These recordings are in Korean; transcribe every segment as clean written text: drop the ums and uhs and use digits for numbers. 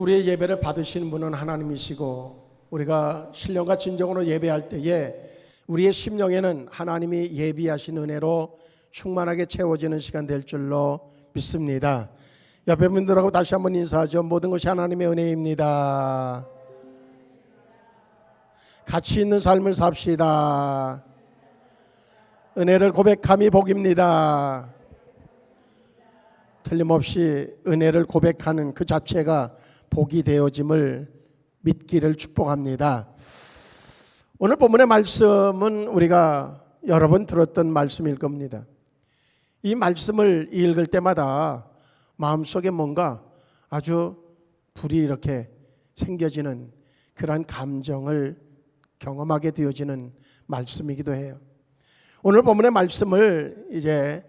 우리의 예배를 받으시는 분은 하나님이시고, 우리가 신령과 진정으로 예배할 때에 우리의 심령에는 하나님이 예비하신 은혜로 충만하게 채워지는 시간 될 줄로 믿습니다. 옆에 분들하고 다시 한번 인사하죠. 모든 것이 하나님의 은혜입니다. 가치 있는 삶을 삽시다. 은혜를 고백함이 복입니다. 틀림없이 은혜를 고백하는 그 자체가 복이 되어짐을 믿기를 축복합니다. 오늘 본문의 말씀은 우리가 여러 번 들었던 말씀일 겁니다. 이 말씀을 읽을 때마다 마음속에 뭔가 아주 불이 이렇게 생겨지는 그러한 감정을 경험하게 되어지는 말씀이기도 해요. 오늘 본문의 말씀을 이제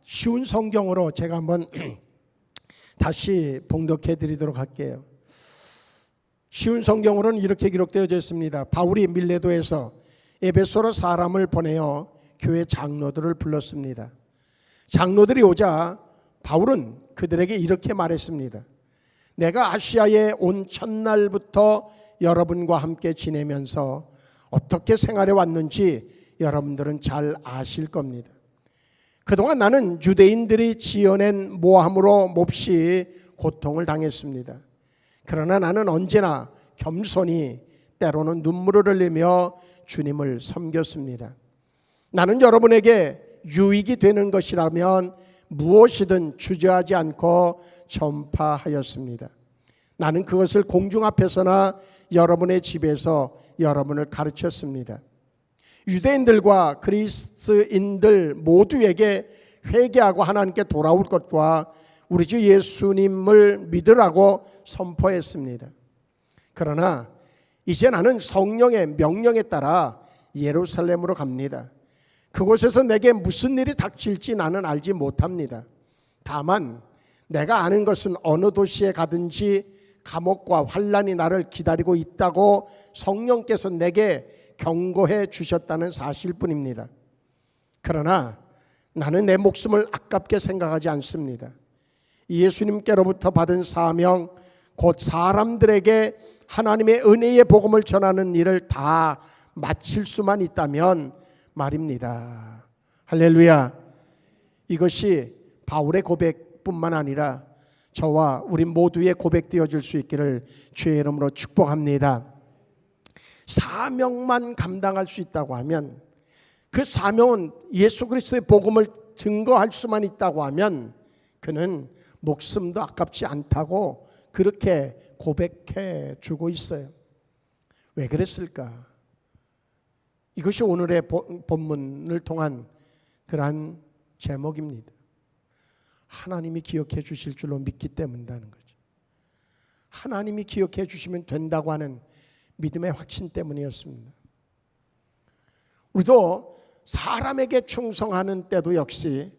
쉬운 성경으로 제가 한번 다시 봉독해 드리도록 할게요. 쉬운 성경으로는 이렇게 기록되어 있습니다. 바울이 밀레도에서 에베소로 사람을 보내어 교회 장로들을 불렀습니다. 장로들이 오자 바울은 그들에게 이렇게 말했습니다. 내가 아시아에 온 첫날부터 여러분과 함께 지내면서 어떻게 생활해 왔는지 여러분들은 잘 아실 겁니다. 그동안 나는 유대인들이 지어낸 모함으로 몹시 고통을 당했습니다. 그러나 나는 언제나 겸손히 때로는 눈물을 흘리며 주님을 섬겼습니다. 나는 여러분에게 유익이 되는 것이라면 무엇이든 주저하지 않고 전파하였습니다. 나는 그것을 공중 앞에서나 여러분의 집에서 여러분을 가르쳤습니다. 유대인들과 그리스인들 모두에게 회개하고 하나님께 돌아올 것과 우리 주 예수님을 믿으라고 선포했습니다. 그러나 이제 나는 성령의 명령에 따라 예루살렘으로 갑니다. 그곳에서 내게 무슨 일이 닥칠지 나는 알지 못합니다. 다만 내가 아는 것은 어느 도시에 가든지 감옥과 환난이 나를 기다리고 있다고 성령께서 내게 경고해 주셨다는 사실뿐입니다. 그러나 나는 내 목숨을 아깝게 생각하지 않습니다. 예수님께로부터 받은 사명, 곧 사람들에게 하나님의 은혜의 복음을 전하는 일을 다 마칠 수만 있다면 말입니다. 할렐루야. 이것이 바울의 고백뿐만 아니라 저와 우리 모두의 고백되어질 수 있기를 주의 이름으로 축복합니다. 사명만 감당할 수 있다고 하면, 그 사명은 예수 그리스도의 복음을 증거할 수만 있다고 하면 그는 목숨도 아깝지 않다고 그렇게 고백해 주고 있어요. 왜 그랬을까? 이것이 오늘의 본문을 통한 그러한 제목입니다. 하나님이 기억해 주실 줄로 믿기 때문이라는 거죠. 하나님이 기억해 주시면 된다고 하는 믿음의 확신 때문이었습니다. 우리도 사람에게 충성하는 때도 역시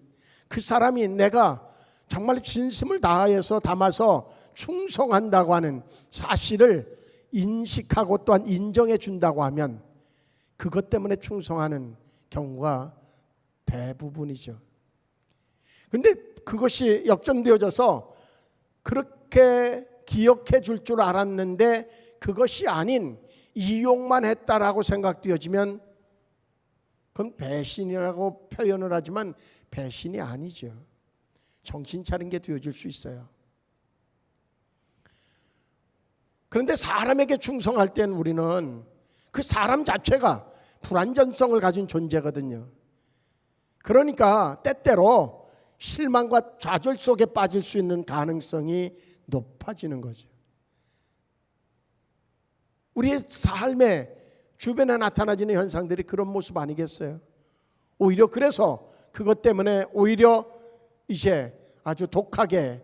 그 사람이 내가 정말 진심을 다해서 담아서 충성한다고 하는 사실을 인식하고 또한 인정해 준다고 하면 그것 때문에 충성하는 경우가 대부분이죠. 그런데 그것이 역전되어져서 그렇게 기억해 줄 줄 알았는데 그것이 아닌 이용만 했다라고 생각되어지면 그건 배신이라고 표현을 하지만 배신이 아니죠. 정신 차린 게 되어질 수 있어요. 그런데 사람에게 충성할 땐 우리는 그 사람 자체가 불완전성을 가진 존재거든요. 그러니까 때때로 실망과 좌절 속에 빠질 수 있는 가능성이 높아지는 거죠. 우리의 삶의 주변에 나타나지는 현상들이 그런 모습 아니겠어요? 오히려 그래서 그것 때문에 오히려 이제 아주 독하게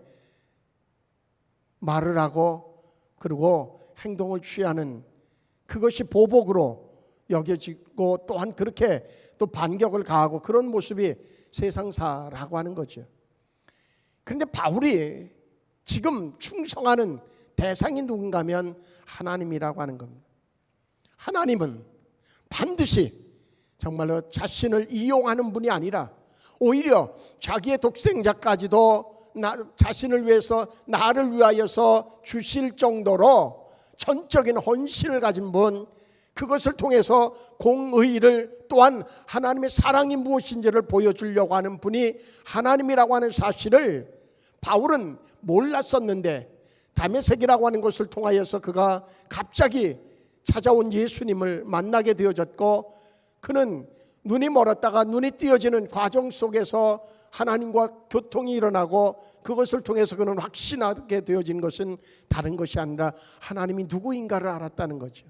말을 하고 그리고 행동을 취하는, 그것이 보복으로 여겨지고 또한 그렇게 또 반격을 가하고 그런 모습이 세상사라고 하는 거죠. 그런데 바울이 지금 충성하는 대상이 누군가면 하나님이라고 하는 겁니다. 하나님은 반드시 정말로 자신을 이용하는 분이 아니라 오히려 자기의 독생자까지도 자신을 위해서 나를 위하여서 주실 정도로 전적인 헌신을 가진 분, 그것을 통해서 공의를 또한 하나님의 사랑이 무엇인지를 보여주려고 하는 분이 하나님이라고 하는 사실을 바울은 몰랐었는데, 다메섹이라고 하는 곳을 통하여서 그가 갑자기 찾아온 예수님을 만나게 되어졌고, 그는 눈이 멀었다가 눈이 띄어지는 과정 속에서 하나님과 교통이 일어나고, 그것을 통해서 그는 확신하게 되어진 것은 다른 것이 아니라 하나님이 누구인가를 알았다는 거죠.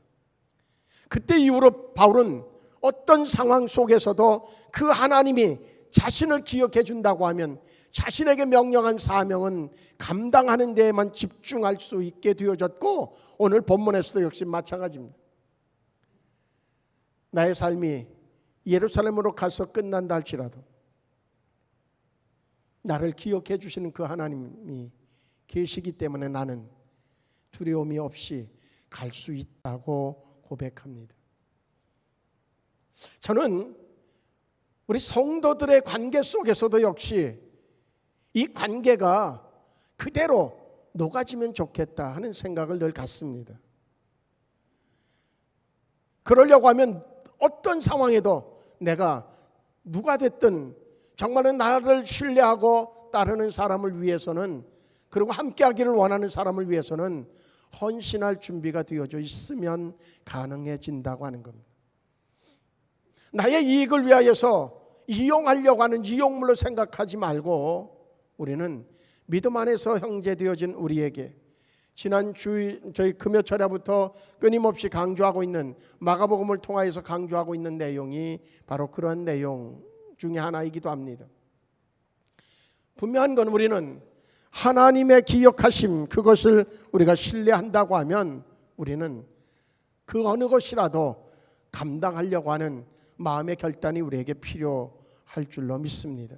그때 이후로 바울은 어떤 상황 속에서도 그 하나님이 자신을 기억해 준다고 하면 자신에게 명령한 사명은 감당하는 데에만 집중할 수 있게 되어졌고, 오늘 본문에서도 역시 마찬가지입니다. 나의 삶이 예루살렘으로 가서 끝난다 할지라도 나를 기억해 주시는 그 하나님이 계시기 때문에 나는 두려움이 없이 갈 수 있다고 고백합니다. 저는 우리 성도들의 관계 속에서도 역시 이 관계가 그대로 녹아지면 좋겠다 하는 생각을 늘 갖습니다. 그러려고 하면 어떤 상황에도 내가 누가 됐든 정말은 나를 신뢰하고 따르는 사람을 위해서는, 그리고 함께하기를 원하는 사람을 위해서는 헌신할 준비가 되어져 있으면 가능해진다고 하는 겁니다. 나의 이익을 위하여서 이용하려고 하는 이용물로 생각하지 말고, 우리는 믿음 안에서 형제되어진 우리에게 지난 저희 금요철야부터 끊임없이 강조하고 있는, 마가복음을 통하여서 강조하고 있는 내용이 바로 그런 내용 중에 하나이기도 합니다. 분명한 건 우리는 하나님의 기억하심, 그것을 우리가 신뢰한다고 하면 우리는 그 어느 것이라도 감당하려고 하는 마음의 결단이 우리에게 필요할 줄로 믿습니다.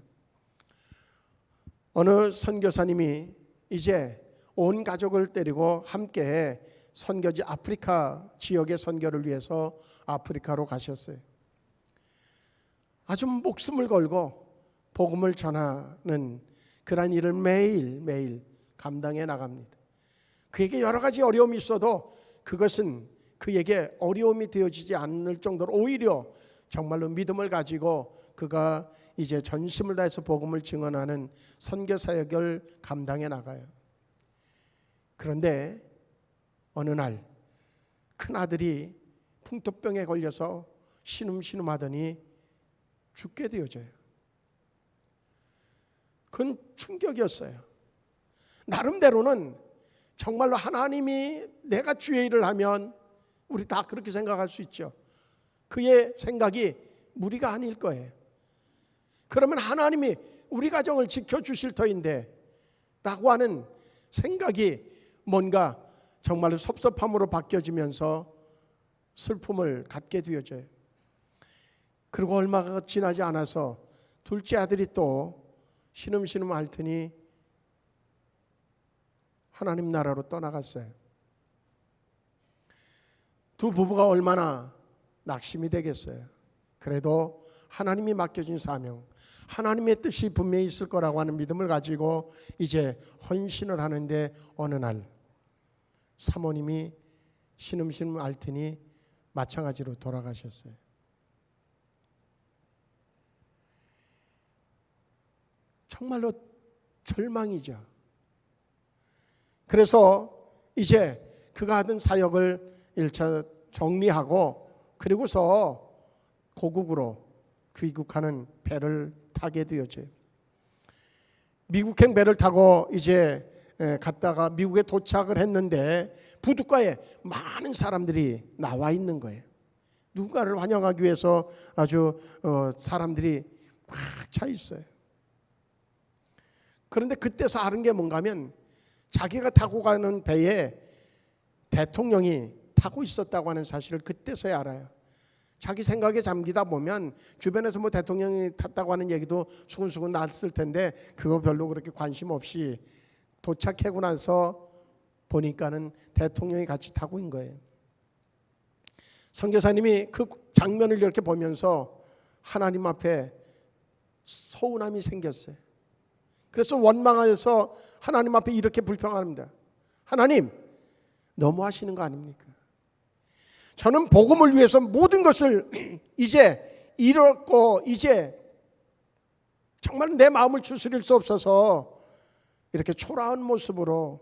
어느 선교사님이 이제 온 가족을 데리고 함께 선교지 아프리카 지역의 선교를 위해서 아프리카로 가셨어요. 아주 목숨을 걸고 복음을 전하는 그러한 일을 매일매일 감당해 나갑니다. 그에게 여러 가지 어려움이 있어도 그것은 그에게 어려움이 되어지지 않을 정도로 오히려 정말로 믿음을 가지고 그가 이제 전심을 다해서 복음을 증언하는 선교 사역을 감당해 나가요. 그런데 어느 날 큰아들이 풍토병에 걸려서 신음신음하더니 죽게 되어져요. 그건 충격이었어요. 나름대로는 정말로 하나님이 내가 주의 일을 하면, 우리 다 그렇게 생각할 수 있죠. 그의 생각이 무리가 아닐 거예요. 그러면 하나님이 우리 가정을 지켜주실 터인데 라고 하는 생각이 뭔가 정말로 섭섭함으로 바뀌어지면서 슬픔을 갖게 되어져요. 그리고 얼마가 지나지 않아서 둘째 아들이 또 신음신음 앓더니 하나님 나라로 떠나갔어요. 두 부부가 얼마나 낙심이 되겠어요. 그래도 하나님이 맡겨진 사명, 하나님의 뜻이 분명히 있을 거라고 하는 믿음을 가지고 이제 헌신을 하는데, 어느 날 사모님이 신음신음 앓더니 마찬가지로 돌아가셨어요. 정말로 절망이죠. 그래서 이제 그가 하던 사역을 1차 정리하고, 그리고서 고국으로 귀국하는 배를 타게 되어져요. 미국행 배를 타고 이제 갔다가 미국에 도착을 했는데 부둣가에 많은 사람들이 나와 있는 거예요. 누군가를 환영하기 위해서 아주 사람들이 꽉 차 있어요. 그런데 그때서 아는 게 뭔가 하면, 자기가 타고 가는 배에 대통령이 타고 있었다고 하는 사실을 그때서야 알아요. 자기 생각에 잠기다 보면 주변에서 뭐 대통령이 탔다고 하는 얘기도 수근수근 났을 텐데 그거 별로 그렇게 관심 없이 도착하고 나서 보니까는 대통령이 같이 타고 있는 거예요. 선교사님이 그 장면을 이렇게 보면서 하나님 앞에 서운함이 생겼어요. 그래서 원망하여서 하나님 앞에 이렇게 불평합니다. 하나님, 너무하시는 거 아닙니까? 저는 복음을 위해서 모든 것을 이제 잃었고 이제 정말 내 마음을 추스릴 수 없어서 이렇게 초라한 모습으로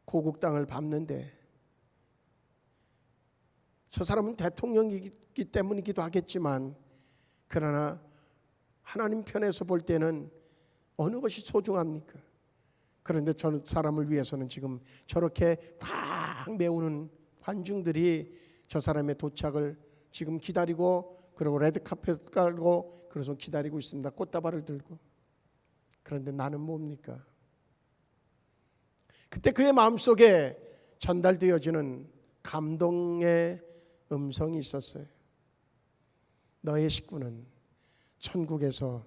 고국 땅을 밟는데, 저 사람은 대통령이기 때문이기도 하겠지만 그러나 하나님 편에서 볼 때는 어느 것이 소중합니까? 그런데 저 사람을 위해서는 지금 저렇게 꽉 메우는 관중들이 저 사람의 도착을 지금 기다리고, 그리고 레드카펫 깔고 그래서 기다리고 있습니다. 꽃다발을 들고. 그런데 나는 뭡니까? 그때 그의 마음속에 전달되어지는 감동의 음성이 있었어요. 너의 식구는 천국에서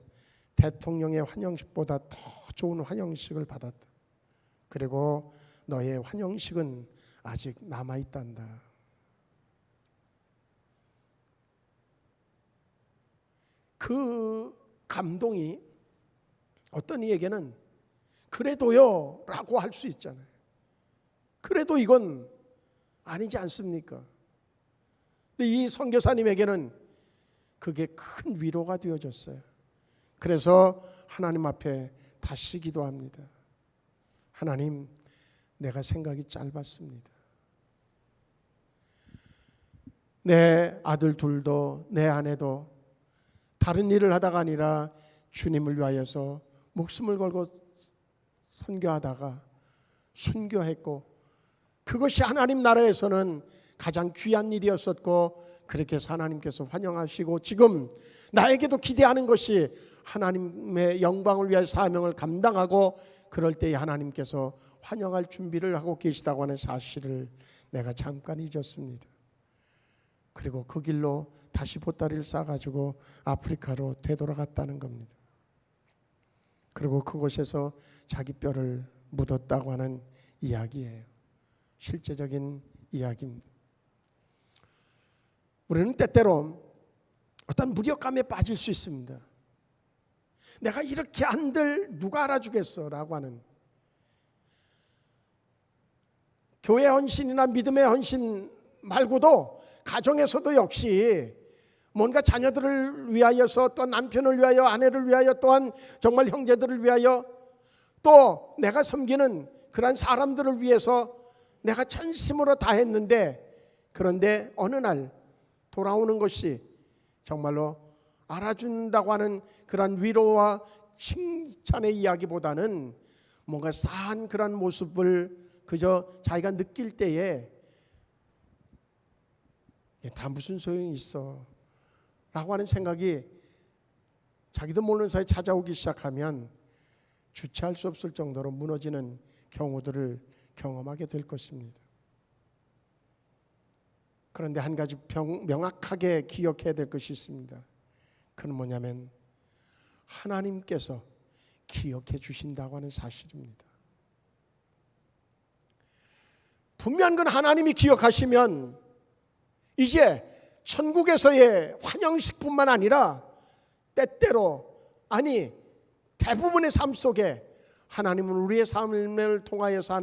대통령의 환영식보다 더 좋은 환영식을 받았다. 그리고 너의 환영식은 아직 남아있단다. 그 감동이 어떤 이에게는 그래도요 라고 할 수 있잖아요. 그래도 이건 아니지 않습니까? 근데 이 선교사님에게는 그게 큰 위로가 되어졌어요. 그래서 하나님 앞에 다시 기도합니다. 하나님, 내가 생각이 짧았습니다. 내 아들 둘도 내 아내도 다른 일을 하다가 아니라 주님을 위하여서 목숨을 걸고 선교하다가 순교했고, 그것이 하나님 나라에서는 가장 귀한 일이었었고, 그렇게 해서 하나님께서 환영하시고, 지금 나에게도 기대하는 것이 하나님의 영광을 위한 사명을 감당하고, 그럴 때에 하나님께서 환영할 준비를 하고 계시다고 하는 사실을 내가 잠깐 잊었습니다. 그리고 그 길로 다시 보따리를 싸가지고 아프리카로 되돌아갔다는 겁니다. 그리고 그곳에서 자기 뼈를 묻었다고 하는 이야기예요. 실제적인 이야기입니다. 우리는 때때로 어떤 무력감에 빠질 수 있습니다. 내가 이렇게 한들 누가 알아주겠어 라고 하는, 교회 헌신이나 믿음의 헌신 말고도 가정에서도 역시 뭔가 자녀들을 위하여서, 또 남편을 위하여, 아내를 위하여, 또한 정말 형제들을 위하여, 또 내가 섬기는 그런 사람들을 위해서 내가 전심으로 다했는데, 그런데 어느 날 돌아오는 것이 정말로 알아준다고 하는 그런 위로와 칭찬의 이야기보다는 뭔가 싸한 그런 모습을 그저 자기가 느낄 때에 다 무슨 소용이 있어 라고 하는 생각이 자기도 모르는 사이에 찾아오기 시작하면 주체할 수 없을 정도로 무너지는 경우들을 경험하게 될 것입니다. 그런데 한 가지 명확하게 기억해야 될 것이 있습니다. 그건 뭐냐면 하나님께서 기억해 주신다고 하는 사실입니다. 분명한 건 하나님이 기억하시면 이제 천국에서의 환영식뿐만 아니라 때때로, 아니 대부분의 삶 속에 하나님은 우리의 삶을 통하여서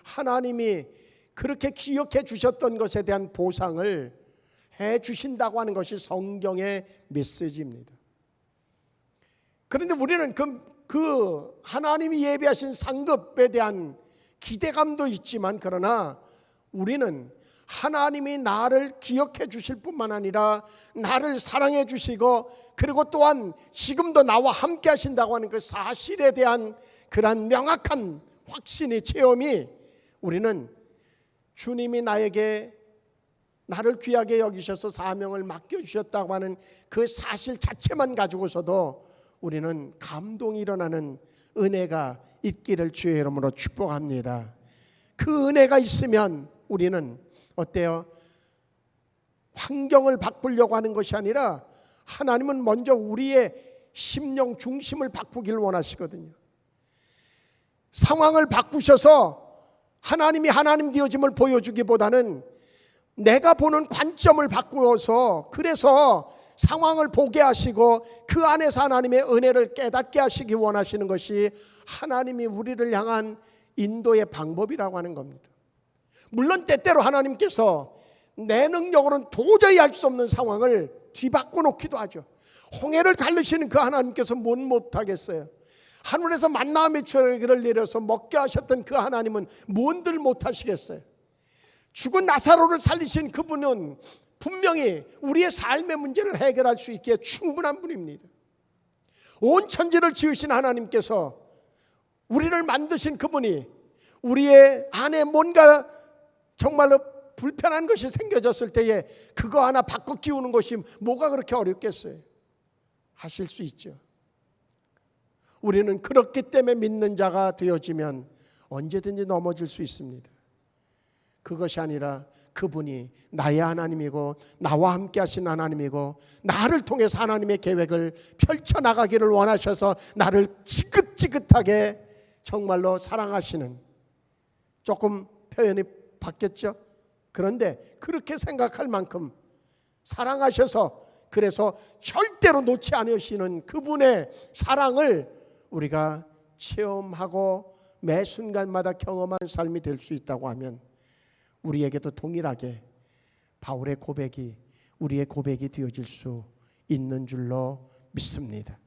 하나님이 그렇게 기억해 주셨던 것에 대한 보상을 해 주신다고 하는 것이 성경의 메시지입니다. 그런데 우리는 그 하나님이 예비하신 상급에 대한 기대감도 있지만, 그러나 우리는 하나님이 나를 기억해 주실 뿐만 아니라 나를 사랑해 주시고, 그리고 또한 지금도 나와 함께 하신다고 하는 그 사실에 대한 그런 명확한 확신의 체험이, 우리는 주님이 나를 귀하게 여기셔서 사명을 맡겨주셨다고 하는 그 사실 자체만 가지고서도 우리는 감동이 일어나는 은혜가 있기를 주의 이름으로 축복합니다. 그 은혜가 있으면 우리는 어때요? 환경을 바꾸려고 하는 것이 아니라 하나님은 먼저 우리의 심령 중심을 바꾸길 원하시거든요. 상황을 바꾸셔서 하나님이 하나님 되어짐을 보여주기보다는 내가 보는 관점을 바꾸어서, 그래서 상황을 보게 하시고 그 안에서 하나님의 은혜를 깨닫게 하시기 원하시는 것이 하나님이 우리를 향한 인도의 방법이라고 하는 겁니다. 물론 때때로 하나님께서 내 능력으로는 도저히 할 수 없는 상황을 뒤바꿔 놓기도 하죠. 홍해를 가르시는 그 하나님께서 뭘 못하겠어요? 하늘에서 만나 메추라기를 내려서 먹게 하셨던 그 하나님은 뭔들 못하시겠어요? 죽은 나사로를 살리신 그분은 분명히 우리의 삶의 문제를 해결할 수 있기에 충분한 분입니다. 온 천지를 지으신 하나님께서 우리를 만드신 그분이 우리의 안에 뭔가 정말로 불편한 것이 생겨졌을 때에 그거 하나 바꿔 끼우는 것이 뭐가 그렇게 어렵겠어요? 하실 수 있죠. 우리는 그렇기 때문에 믿는 자가 되어지면 언제든지 넘어질 수 있습니다. 그것이 아니라 그분이 나의 하나님이고 나와 함께 하신 하나님이고 나를 통해서 하나님의 계획을 펼쳐나가기를 원하셔서 나를 지긋지긋하게 정말로 사랑하시는, 조금 표현이 바뀌었죠? 그런데 그렇게 생각할 만큼 사랑하셔서 그래서 절대로 놓지 않으시는 그분의 사랑을 우리가 체험하고 매 순간마다 경험하는 삶이 될 수 있다고 하면 우리에게도 동일하게 바울의 고백이 우리의 고백이 되어질 수 있는 줄로 믿습니다.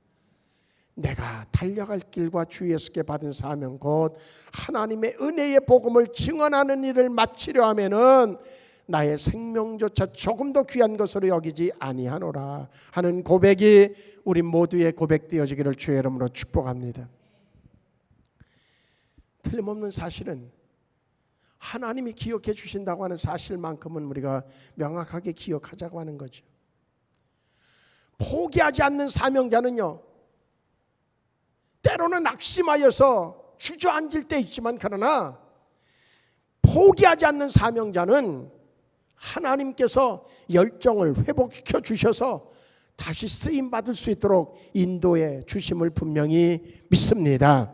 내가 달려갈 길과 주 예수께 받은 사명 곧 하나님의 은혜의 복음을 증언하는 일을 마치려 하면은 나의 생명조차 조금 더 귀한 것으로 여기지 아니하노라 하는 고백이 우리 모두의 고백 되어지기를 주의 이름으로 축복합니다. 틀림없는 사실은 하나님이 기억해 주신다고 하는 사실만큼은 우리가 명확하게 기억하자고 하는 거죠. 포기하지 않는 사명자는요, 때로는 낙심하여서 주저앉을 때 있지만 그러나 포기하지 않는 사명자는 하나님께서 열정을 회복시켜 주셔서 다시 쓰임 받을 수 있도록 인도해 주심을 분명히 믿습니다.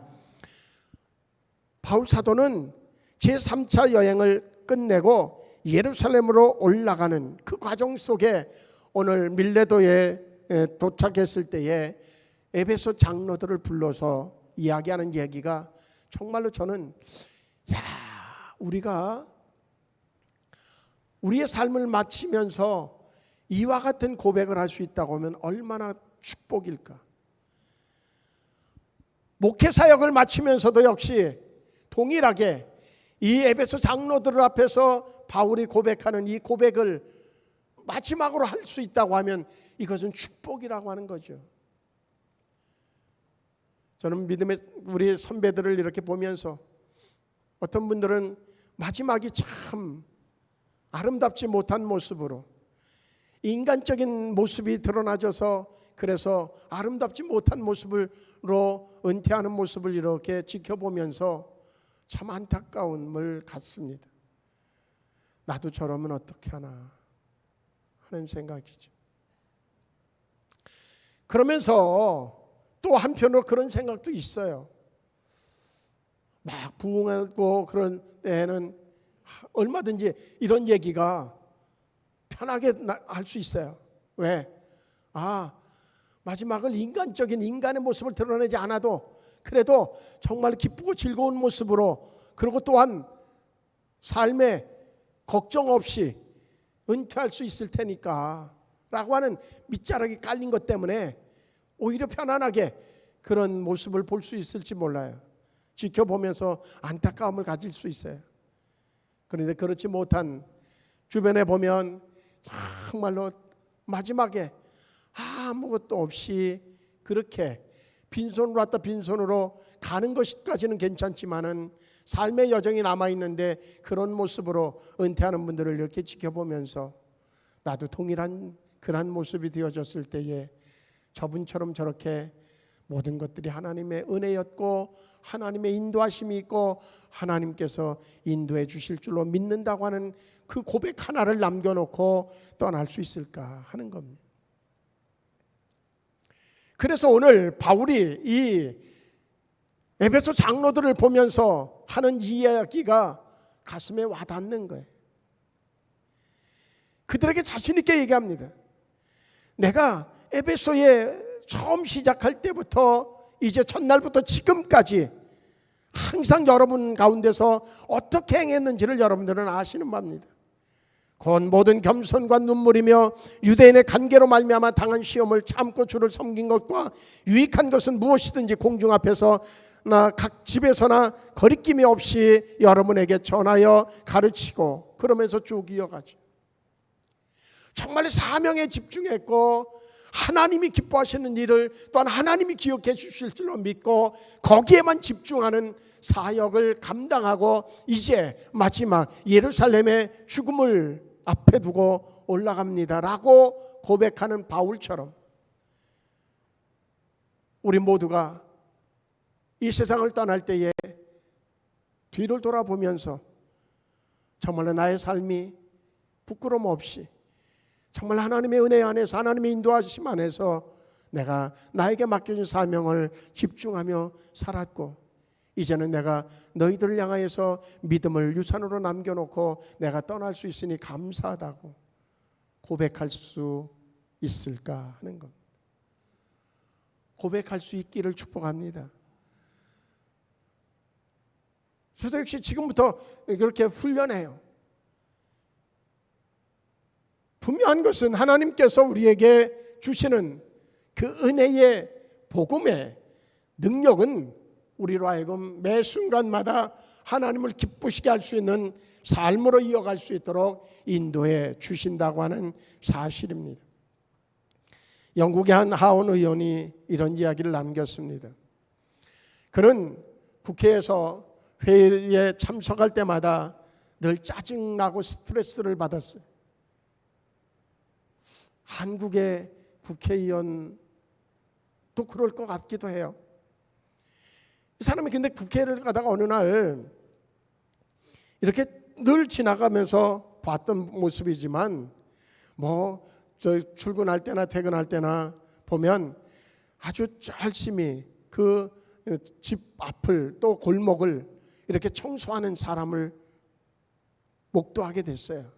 바울 사도는 제3차 여행을 끝내고 예루살렘으로 올라가는 그 과정 속에 오늘 밀레도에 도착했을 때에 에베소 장로들을 불러서 이야기하는 얘기가 정말로 저는 우리가 우리의 삶을 마치면서 이와 같은 고백을 할 수 있다고 하면 얼마나 축복일까. 목회 사역을 마치면서도 역시 동일하게 이 에베소 장로들 앞에서 바울이 고백하는 이 고백을 마지막으로 할 수 있다고 하면 이것은 축복이라고 하는 거죠. 저는 믿음의 우리 선배들을 이렇게 보면서 어떤 분들은 마지막이 참 아름답지 못한 모습으로 인간적인 모습이 드러나져서 그래서 아름답지 못한 모습으로 은퇴하는 모습을 이렇게 지켜보면서 참 안타까움을 갖습니다. 나도 저러면 어떻게 하나 하는 생각이죠. 그러면서 또 한편으로 그런 생각도 있어요. 막 부흥하고 그런 때에는 얼마든지 이런 얘기가 편하게 할 수 있어요. 왜? 마지막을 인간적인 인간의 모습을 드러내지 않아도 그래도 정말 기쁘고 즐거운 모습으로, 그리고 또한 삶에 걱정 없이 은퇴할 수 있을 테니까 라고 하는 밑자락이 깔린 것 때문에 오히려 편안하게 그런 모습을 볼 수 있을지 몰라요. 지켜보면서 안타까움을 가질 수 있어요. 그런데 그렇지 못한 주변에 보면 정말로 마지막에 아무것도 없이 그렇게 빈손으로 왔다 빈손으로 가는 것까지는 괜찮지만은 삶의 여정이 남아있는데 그런 모습으로 은퇴하는 분들을 이렇게 지켜보면서 나도 동일한 그런 모습이 되어졌을 때에 저분처럼 저렇게 모든 것들이 하나님의 은혜였고 하나님의 인도하심이 있고 하나님께서 인도해 주실 줄로 믿는다고 하는 그 고백 하나를 남겨놓고 떠날 수 있을까 하는 겁니다. 그래서 오늘 바울이 이 에베소 장로들을 보면서 하는 이야기가 가슴에 와닿는 거예요. 그들에게 자신 있게 얘기합니다. 내가 에베소에 처음 시작할 때부터 이제 첫날부터 지금까지 항상 여러분 가운데서 어떻게 행했는지를 여러분들은 아시는 바입니다. 곧 모든 겸손과 눈물이며 유대인의 관계로 말미암아 당한 시험을 참고 주를 섬긴 것과 유익한 것은 무엇이든지 공중 앞에서 나 각 집에서나 거리낌이 없이 여러분에게 전하여 가르치고, 그러면서 쭉 이어가죠. 정말 사명에 집중했고 하나님이 기뻐하시는 일을 또한 하나님이 기억해 주실 줄로 믿고 거기에만 집중하는 사역을 감당하고 이제 마지막 예루살렘의 죽음을 앞에 두고 올라갑니다라고 고백하는 바울처럼 우리 모두가 이 세상을 떠날 때에 뒤를 돌아보면서 정말로 나의 삶이 부끄러움 없이 정말 하나님의 은혜 안에서 하나님의 인도하심 안에서 내가 나에게 맡겨진 사명을 집중하며 살았고 이제는 내가 너희들을 향하여서 믿음을 유산으로 남겨놓고 내가 떠날 수 있으니 감사하다고 고백할 수 있을까 하는 것. 고백할 수 있기를 축복합니다. 저도 역시 지금부터 그렇게 훈련해요. 분명한 것은 하나님께서 우리에게 주시는 그 은혜의 복음의 능력은 우리로 하여금 매 순간마다 하나님을 기쁘시게 할 수 있는 삶으로 이어갈 수 있도록 인도해 주신다고 하는 사실입니다. 영국의 한 하원 의원이 이런 이야기를 남겼습니다. 그는 국회에서 회의에 참석할 때마다 늘 짜증나고 스트레스를 받았어요. 한국의 국회의원도 그럴 것 같기도 해요. 이 사람이 근데 국회를 가다가 어느 날 이렇게 늘 지나가면서 봤던 모습이지만 저 출근할 때나 퇴근할 때나 보면 아주 열심히 그 집 앞을 또 골목을 이렇게 청소하는 사람을 목도하게 됐어요.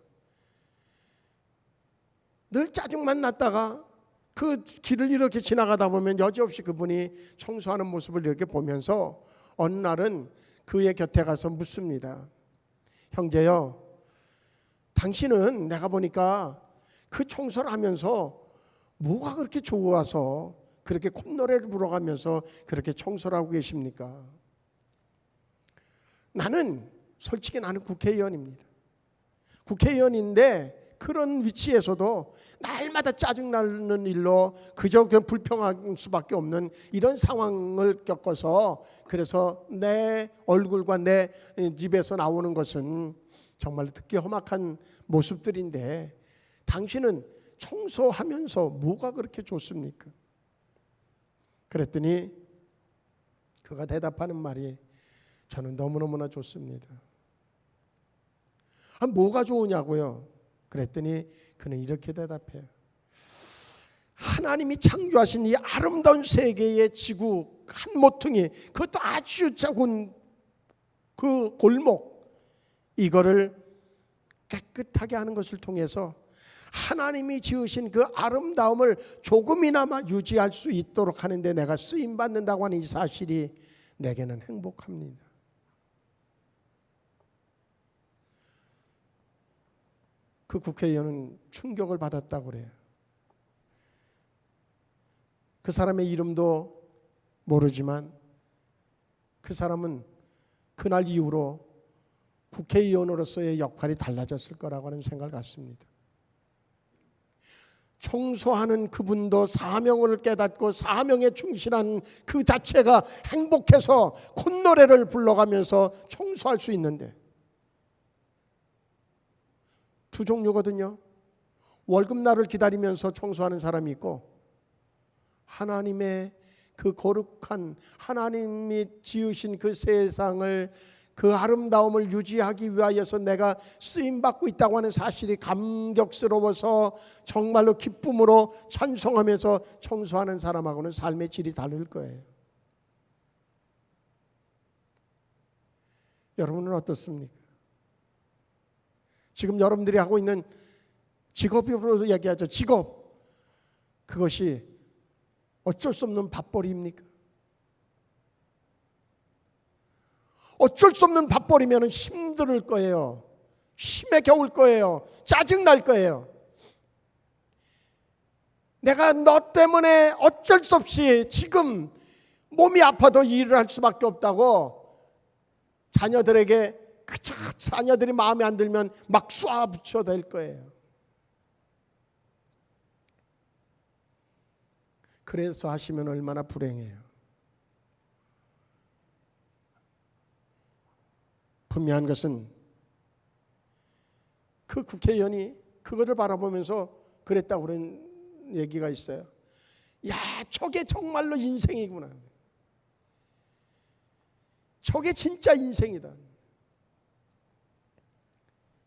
늘 짜증만 났다가 그 길을 이렇게 지나가다 보면 여지없이 그분이 청소하는 모습을 이렇게 보면서 어느 날은 그의 곁에 가서 묻습니다. 형제요, 당신은 내가 보니까 그 청소를 하면서 뭐가 그렇게 좋아서 그렇게 콧노래를 불어가면서 그렇게 청소를 하고 계십니까? 솔직히 나는 국회의원입니다. 국회의원인데 그런 위치에서도 날마다 짜증나는 일로 그저 불평할 수밖에 없는 이런 상황을 겪어서 그래서 내 얼굴과 내 집에서 나오는 것은 정말 듣기 험악한 모습들인데 당신은 청소하면서 뭐가 그렇게 좋습니까? 그랬더니 그가 대답하는 말이 저는 너무너무나 좋습니다. 뭐가 좋으냐고요? 그랬더니 그는 이렇게 대답해요. 하나님이 창조하신 이 아름다운 세계의 지구 한 모퉁이, 그것도 아주 작은 그 골목, 이거를 깨끗하게 하는 것을 통해서 하나님이 지으신 그 아름다움을 조금이나마 유지할 수 있도록 하는데 내가 쓰임받는다고 하는 이 사실이 내게는 행복합니다. 그 국회의원은 충격을 받았다고 그래요. 그 사람의 이름도 모르지만 그 사람은 그날 이후로 국회의원으로서의 역할이 달라졌을 거라고 하는 생각을 갖습니다. 청소하는 그분도 사명을 깨닫고 사명에 충실한 그 자체가 행복해서 콧노래를 불러가면서 청소할 수 있는데, 두 종류거든요. 월급날을 기다리면서 청소하는 사람이 있고, 하나님의 그 거룩한 하나님이 지으신 그 세상을, 그 아름다움을 유지하기 위하여서 내가 쓰임받고 있다고 하는 사실이 감격스러워서 정말로 기쁨으로 찬송하면서 청소하는 사람하고는 삶의 질이 다를 거예요. 여러분은 어떻습니까? 지금 여러분들이 하고 있는 직업으로 얘기하죠. 직업. 그것이 어쩔 수 없는 밥벌이입니까? 어쩔 수 없는 밥벌이면 힘들 거예요. 힘에 겨울 거예요. 짜증날 거예요. 내가 너 때문에 어쩔 수 없이 지금 몸이 아파도 일을 할 수밖에 없다고 자녀들에게 그저 자녀들이 마음에 안 들면 막 쏴붙여 댈 거예요. 그래서 하시면 얼마나 불행해요. 분명한 것은 그 국회의원이 그것을 바라보면서 그랬다고 그런 얘기가 있어요. 야, 저게 정말로 인생이구나. 저게 진짜 인생이다.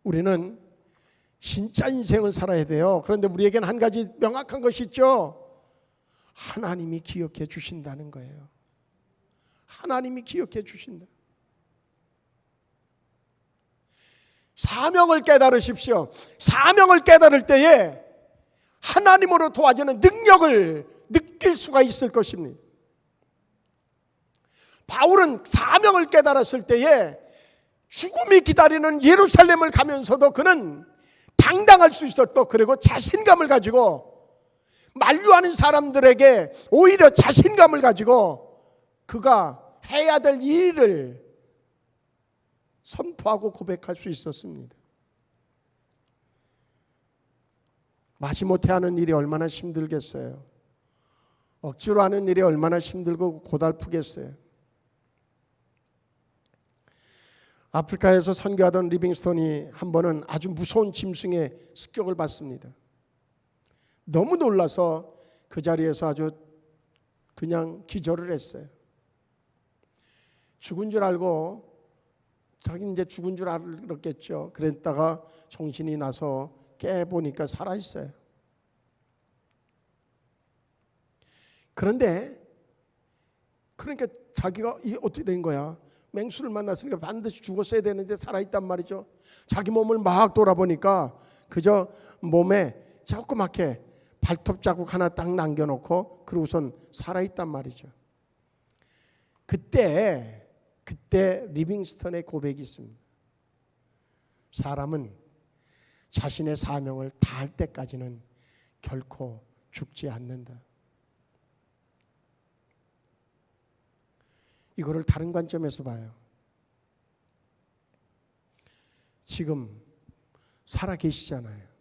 우리는 진짜 인생을 살아야 돼요. 그런데 우리에게는 한 가지 명확한 것이 있죠. 하나님이 기억해 주신다는 거예요. 하나님이 기억해 주신다. 사명을 깨달으십시오. 사명을 깨달을 때에 하나님으로 도와지는 능력을 느낄 수가 있을 것입니다. 바울은 사명을 깨달았을 때에 죽음이 기다리는 예루살렘을 가면서도 그는 당당할 수 있었고, 그리고 자신감을 가지고 만류하는 사람들에게 오히려 자신감을 가지고 그가 해야 될 일을 선포하고 고백할 수 있었습니다. 마지못해 하는 일이 얼마나 힘들겠어요. 억지로 하는 일이 얼마나 힘들고 고달프겠어요. 아프리카에서 선교하던 리빙스턴이 한 번은 아주 무서운 짐승의 습격을 받습니다. 너무 놀라서 그 자리에서 아주 그냥 기절을 했어요. 죽은 줄 알고, 자기 이제 죽은 줄 알았겠죠. 그랬다가 정신이 나서 깨보니까 살아있어요. 그런데 그러니까 자기가 이 어떻게 된 거야? 맹수를 만났으니까 반드시 죽었어야 되는데 살아있단 말이죠. 자기 몸을 막 돌아보니까 그저 몸에 조그맣게 발톱 자국 하나 딱 남겨놓고 그러고선 살아있단 말이죠. 그때 리빙스턴의 고백이 있습니다. 사람은 자신의 사명을 다할 때까지는 결코 죽지 않는다. 이거를 다른 관점에서 봐요. 지금 살아 계시잖아요.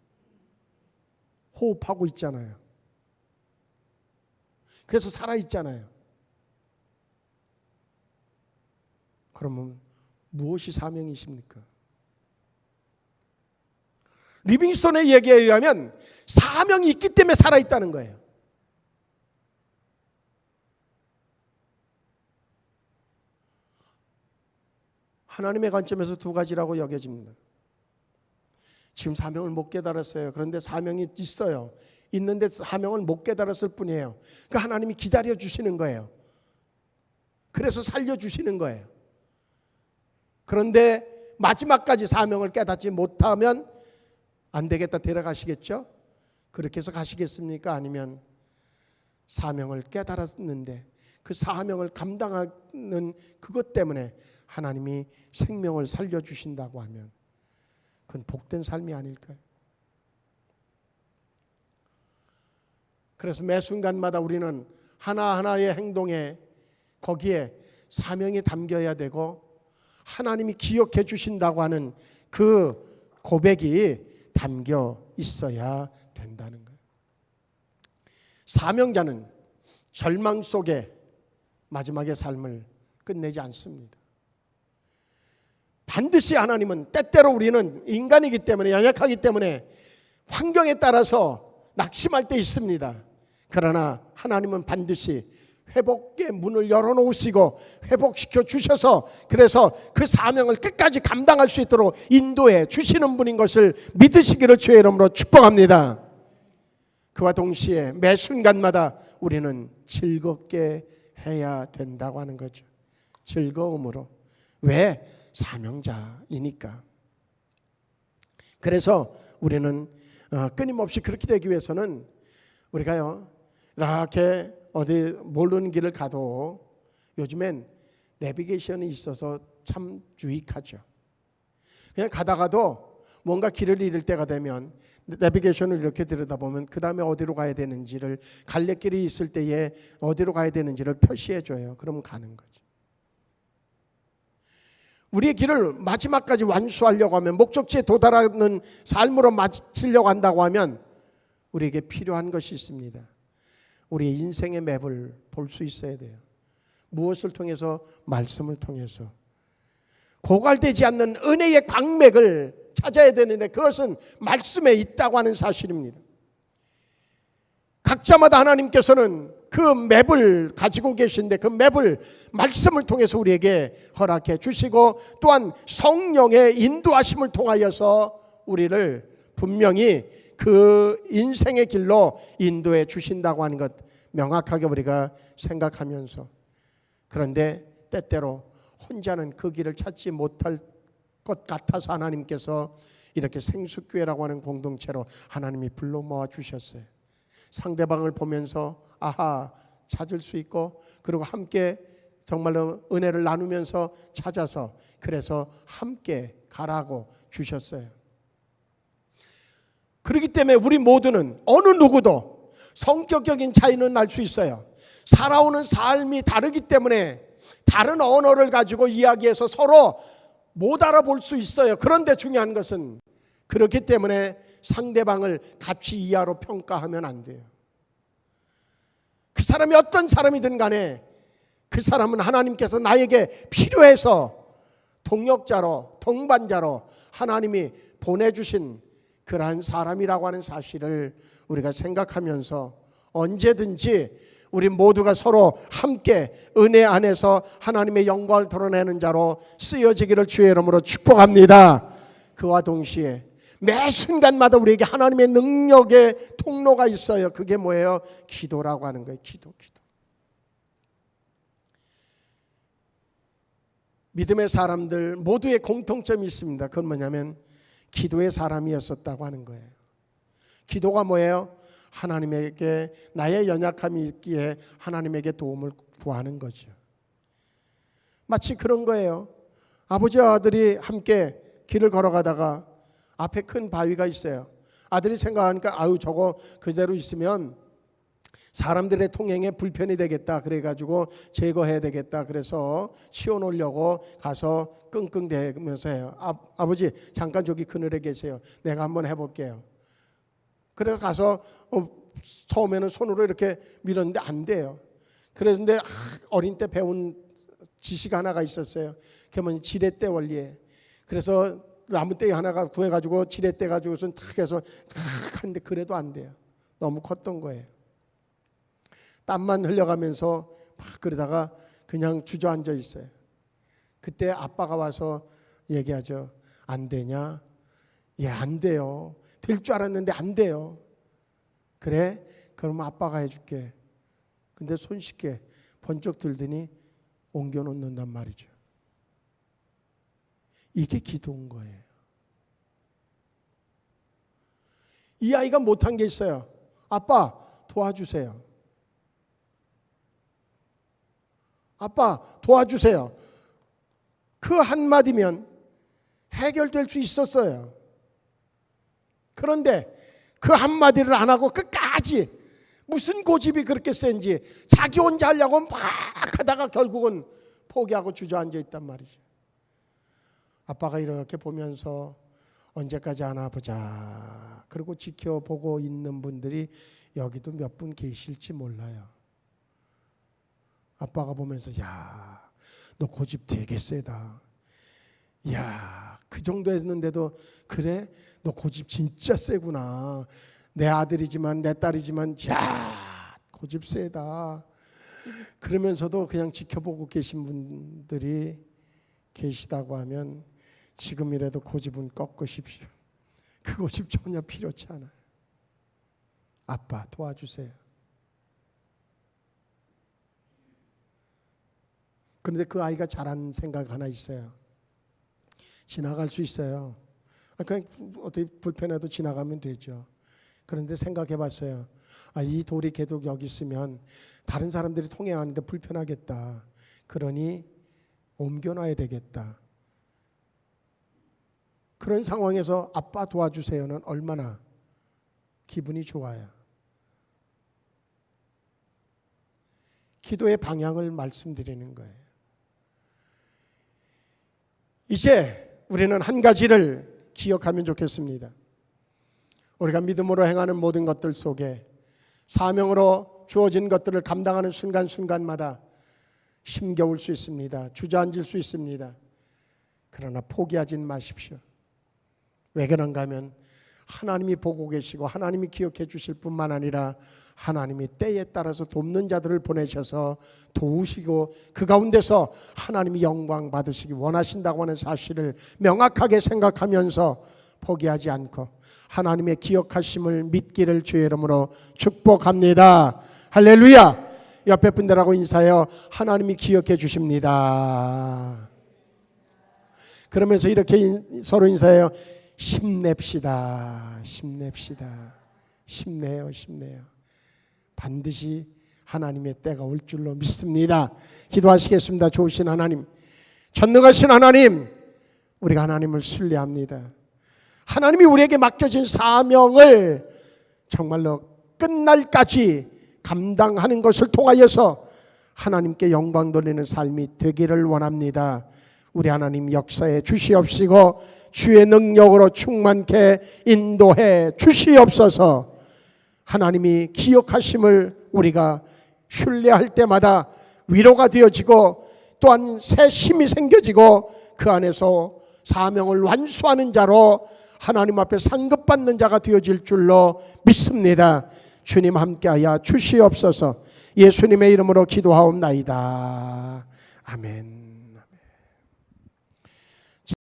호흡하고 있잖아요. 그래서 살아 있잖아요. 그러면 무엇이 사명이십니까? 리빙스턴의 얘기에 의하면 사명이 있기 때문에 살아있다는 거예요. 하나님의 관점에서 두 가지라고 여겨집니다. 지금 사명을 못 깨달았어요. 그런데 사명이 있어요. 있는데 사명을 못 깨달았을 뿐이에요. 그러니까 하나님이 기다려주시는 거예요. 그래서 살려주시는 거예요. 그런데 마지막까지 사명을 깨닫지 못하면 안 되겠다, 데려가시겠죠? 그렇게 해서 가시겠습니까? 아니면 사명을 깨달았는데 그 사명을 감당하는 그것 때문에 하나님이 생명을 살려주신다고 하면 그건 복된 삶이 아닐까요? 그래서 매 순간마다 우리는 하나하나의 행동에 거기에 사명이 담겨야 되고 하나님이 기억해 주신다고 하는 그 고백이 담겨 있어야 된다는 거예요. 사명자는 절망 속에 마지막의 삶을 끝내지 않습니다. 반드시 하나님은, 때때로 우리는 인간이기 때문에, 연약하기 때문에 환경에 따라서 낙심할 때 있습니다. 그러나 하나님은 반드시 회복의 문을 열어놓으시고 회복시켜 주셔서 그래서 그 사명을 끝까지 감당할 수 있도록 인도해 주시는 분인 것을 믿으시기를 주의 이름으로 축복합니다. 그와 동시에 매 순간마다 우리는 즐겁게 해야 된다고 하는 거죠. 즐거움으로. 왜? 사명자이니까. 그래서 우리는 끊임없이 그렇게 되기 위해서는 우리가요 이렇게 어디 모르는 길을 가도 요즘엔 내비게이션이 있어서 참 유익하죠. 그냥 가다가도 뭔가 길을 잃을 때가 되면 내비게이션을 이렇게 들여다보면 그 다음에 어디로 가야 되는지를, 갈래길이 있을 때에 어디로 가야 되는지를 표시해 줘요. 그러면 가는 거죠. 우리의 길을 마지막까지 완수하려고 하면, 목적지에 도달하는 삶으로 마치려고 한다고 하면 우리에게 필요한 것이 있습니다. 우리의 인생의 맵을 볼 수 있어야 돼요. 무엇을 통해서? 말씀을 통해서. 고갈되지 않는 은혜의 광맥을 찾아야 되는데 그것은 말씀에 있다고 하는 사실입니다. 각자마다 하나님께서는 그 맵을 가지고 계신데 그 맵을 말씀을 통해서 우리에게 허락해 주시고, 또한 성령의 인도하심을 통하여서 우리를 분명히 그 인생의 길로 인도해 주신다고 하는 것 명확하게 우리가 생각하면서, 그런데 때때로 혼자는 그 길을 찾지 못할 것 같아서 하나님께서 이렇게 생수교회라고 하는 공동체로 하나님이 불러 모아 주셨어요. 상대방을 보면서 아하 찾을 수 있고, 그리고 함께 정말로 은혜를 나누면서 찾아서, 그래서 함께 가라고 주셨어요. 그렇기 때문에 우리 모두는, 어느 누구도 성격적인 차이는 날 수 있어요. 살아오는 삶이 다르기 때문에 다른 언어를 가지고 이야기해서 서로 못 알아볼 수 있어요. 그런데 중요한 것은, 그렇기 때문에 상대방을 같이 이하로 평가하면 안 돼요. 그 사람이 어떤 사람이든 간에 그 사람은 하나님께서 나에게 필요해서 동역자로, 동반자로 하나님이 보내주신 그러한 사람이라고 하는 사실을 우리가 생각하면서 언제든지 우리 모두가 서로 함께 은혜 안에서 하나님의 영광을 드러내는 자로 쓰여지기를 주의 이름으로 축복합니다. 그와 동시에 매 순간마다 우리에게 하나님의 능력의 통로가 있어요. 그게 뭐예요? 기도라고 하는 거예요. 기도. 믿음의 사람들 모두의 공통점이 있습니다. 그건 뭐냐면 기도의 사람이었었다고 하는 거예요. 기도가 뭐예요? 하나님에게 나의 연약함이 있기에 하나님에게 도움을 구하는 거죠. 마치 그런 거예요. 아버지와 아들이 함께 길을 걸어가다가 앞에 큰 바위가 있어요. 아들이 생각하니까 아유 저거 그대로 있으면 사람들의 통행에 불편이 되겠다. 그래가지고 제거해야 되겠다. 그래서 치워놓으려고 가서 끙끙대면서 해요. 아버지 잠깐 저기 그늘에 계세요. 내가 한번 해볼게요. 그래서 가서 처음에는 손으로 이렇게 밀었는데 안 돼요. 그랬는데 어린 때 배운 지식 하나가 있었어요. 그게 뭐냐, 지렛대 원리에. 그래서 나무떼기 하나가 구해가지고 지렛대 가지고선 탁 해서 탁 하는데 그래도 안 돼요. 너무 컸던 거예요. 땀만 흘려가면서 막 그러다가 그냥 주저앉아 있어요. 그때 아빠가 와서 얘기하죠. 안 되냐? 예, 안 돼요. 될 줄 알았는데 안 돼요. 그래? 그럼 아빠가 해줄게. 근데 손쉽게 번쩍 들더니 옮겨놓는단 말이죠. 이게 기도인 거예요. 이 아이가 못한 게 있어요. 아빠 도와주세요. 아빠 도와주세요. 그 한마디면 해결될 수 있었어요. 그런데 그 한마디를 안 하고 끝까지 무슨 고집이 그렇게 센지 자기 혼자 하려고 막 하다가 결국은 포기하고 주저앉아 있단 말이죠. 아빠가 이렇게 보면서 언제까지 하나 보자. 그리고 지켜보고 있는 분들이 여기도 몇 분 계실지 몰라요. 아빠가 보면서 야, 너 고집 되게 세다. 야, 그 정도 했는데도 그래? 너 고집 진짜 세구나. 내 아들이지만 내 딸이지만 야, 고집 세다. 그러면서도 그냥 지켜보고 계신 분들이 계시다고 하면 지금이라도 고집은 꺾으십시오. 그 고집 전혀 필요치 않아요. 아빠 도와주세요. 그런데 그 아이가 잘한 생각 하나 있어요. 지나갈 수 있어요. 그냥 어떻게 불편해도 지나가면 되죠. 그런데 생각해 봤어요. 이 돌이 계속 여기 있으면 다른 사람들이 통행하는데 불편하겠다. 그러니 옮겨놔야 되겠다. 그런 상황에서 아빠 도와주세요는 얼마나 기분이 좋아요. 기도의 방향을 말씀드리는 거예요. 이제 우리는 한 가지를 기억하면 좋겠습니다. 우리가 믿음으로 행하는 모든 것들 속에 사명으로 주어진 것들을 감당하는 순간순간마다 힘겨울 수 있습니다. 주저앉을 수 있습니다. 그러나 포기하진 마십시오. 왜 그런가 하면 하나님이 보고 계시고 하나님이 기억해 주실 뿐만 아니라 하나님이 때에 따라서 돕는 자들을 보내셔서 도우시고 그 가운데서 하나님이 영광 받으시기 원하신다고 하는 사실을 명확하게 생각하면서 포기하지 않고 하나님의 기억하심을 믿기를 주의 이름으로 축복합니다. 할렐루야. 옆에 분들하고 인사해요. 하나님이 기억해 주십니다. 그러면서 이렇게 서로 인사해요. 힘냅시다. 힘냅시다. 힘내요. 힘내요. 반드시 하나님의 때가 올 줄로 믿습니다. 기도하시겠습니다. 좋으신 하나님, 전능하신 하나님, 우리가 하나님을 신뢰합니다. 하나님이 우리에게 맡겨진 사명을 정말로 끝날까지 감당하는 것을 통하여서 하나님께 영광 돌리는 삶이 되기를 원합니다. 우리 하나님 역사에 주시옵시고 주의 능력으로 충만케 인도해 주시옵소서. 하나님이 기억하심을 우리가 신뢰할 때마다 위로가 되어지고 또한 새 힘이 생겨지고 그 안에서 사명을 완수하는 자로 하나님 앞에 상급받는 자가 되어질 줄로 믿습니다. 주님 함께하여 주시옵소서. 예수님의 이름으로 기도하옵나이다. 아멘.